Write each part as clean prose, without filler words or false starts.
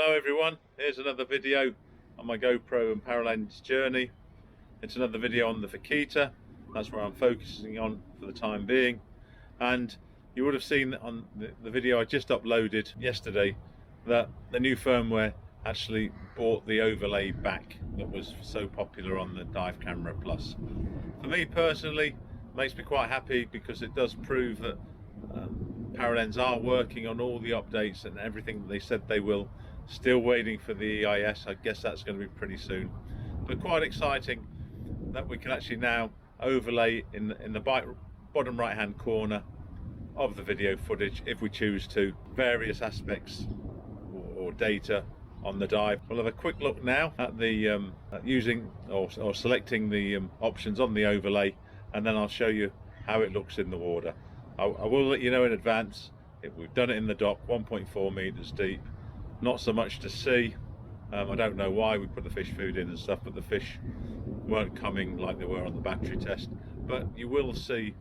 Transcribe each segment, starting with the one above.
Hello everyone, here's another video on my GoPro and Paralenz journey. It's another video on the Vaquita. That's where I'm focusing on for the time being. And you would have seen on the video I just uploaded yesterday that the new firmware actually brought the overlay back that was so popular on the Dive Camera Plus. For me personally, it makes me quite happy because it does prove that Paralenz are working on all the updates and everything that they said they will. Still waiting for the EIS. I guess that's going to be pretty soon, but quite exciting that we can actually now overlay in the bottom right hand corner of the video footage, if we choose to, various aspects or data on the dive. We'll have a quick look now at the using or selecting the options on the overlay, and then I'll show you how it looks in the water. I will let you know in advance. We've done it in the dock, 1.4 meters deep. Not so much to see. I don't know why we put the fish food in and stuff, but the fish weren't coming like they were on the battery test. But you will see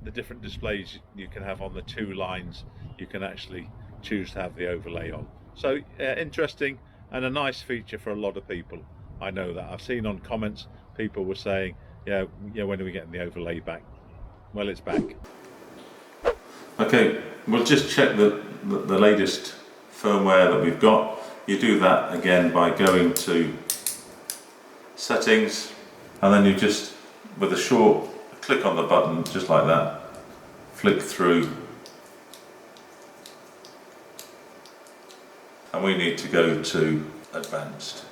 the different displays you can have on the two lines. You can actually choose to have the overlay on. So interesting and a nice feature for a lot of people. I know that. I've seen on comments people were saying, yeah, when are we getting the overlay back? Well, it's back. Okay, we'll just check the latest firmware that we've got. You do that again by going to settings, and then you just, with a short click on the button, just like that, flick through, and we need to go to advanced.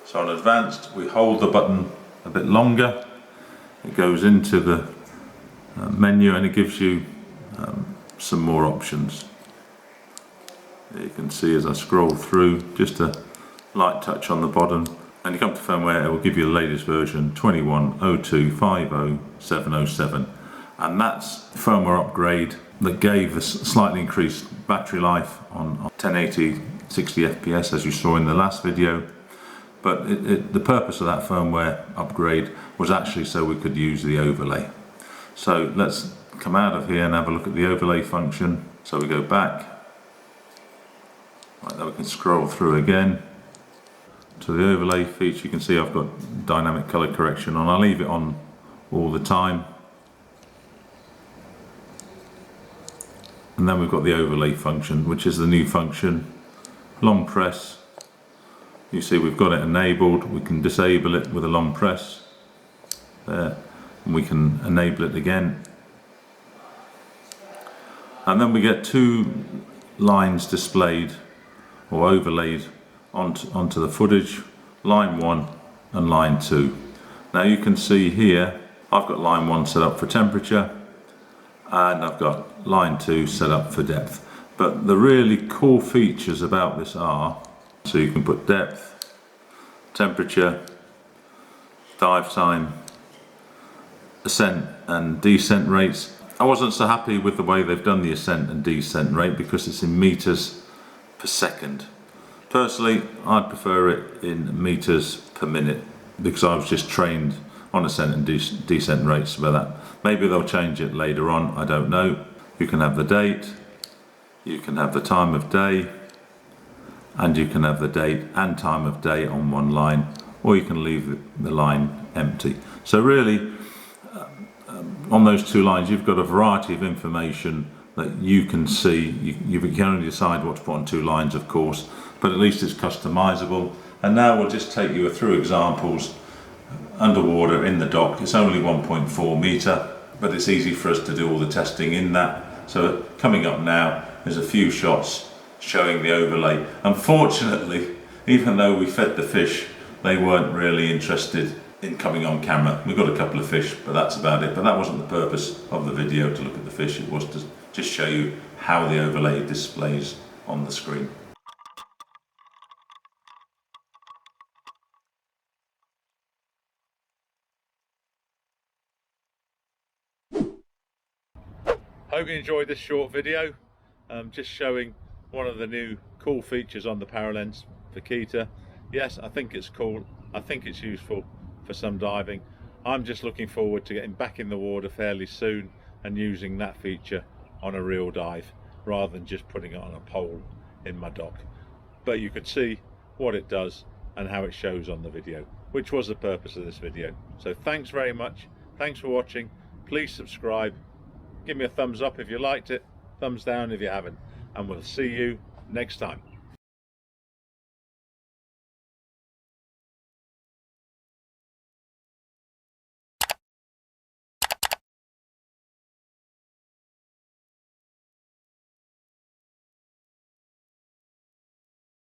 So on advanced, we hold the button a bit longer, it goes into the menu and it gives you some more options. You can see as I scroll through, just a light touch on the bottom, and you come to firmware. It will give you the latest version 21.02.50.707, and that's firmware upgrade that gave us slightly increased battery life on 1080 60 fps, as you saw in the last video. But the purpose of that firmware upgrade was actually so we could use the overlay. So let's come out of here and have a look at the overlay function. So we go back. Right, now we can scroll through again to the overlay feature. You can see I've got dynamic color correction on. I'll leave it on all the time. And then we've got the overlay function, which is the new function. Long press. You see we've got it enabled. We can disable it with a long press there, and we can enable it again. And then we get two lines displayed or overlaid onto the footage, line 1 and line 2. Now you can see here I've got line 1 set up for temperature and I've got line 2 set up for depth. But the really cool features about this are, so you can put depth, temperature, dive time, ascent and descent rates. I wasn't so happy with the way they've done the ascent and descent rate because it's in meters per second. Personally, I'd prefer it in meters per minute because I was just trained on ascent and descent rates for that. Maybe they'll change it later on, I don't know. You can have the date, you can have the time of day, and you can have the date and time of day on one line, or you can leave the line empty. So really, on those two lines you've got a variety of information that you can see. You can only decide what to put on two lines, of course, but at least it's customizable. And now we'll just take you through examples underwater in the dock. It's only 1.4 meter, but it's easy for us to do all the testing in that. So coming up now, there's a few shots showing the overlay. Unfortunately, even though we fed the fish, they weren't really interested in coming on camera. We got a couple of fish, but that's about it. But that wasn't the purpose of the video, to look at the fish. It was to just show you how the overlay displays on the screen. Hope you enjoyed this short video, just showing one of the new cool features on the Paralenz Vaquita. Yes, I think it's cool. I think it's useful for some diving. I'm just looking forward to getting back in the water fairly soon and using that feature on a real dive rather than just putting it on a pole in my dock. but you could see what it does and how it shows on the video, which was the purpose of this video. So thanks very much, thanks for watching. Please subscribe, give me a thumbs up if you liked it, thumbs down if you haven't, and we'll see you next time.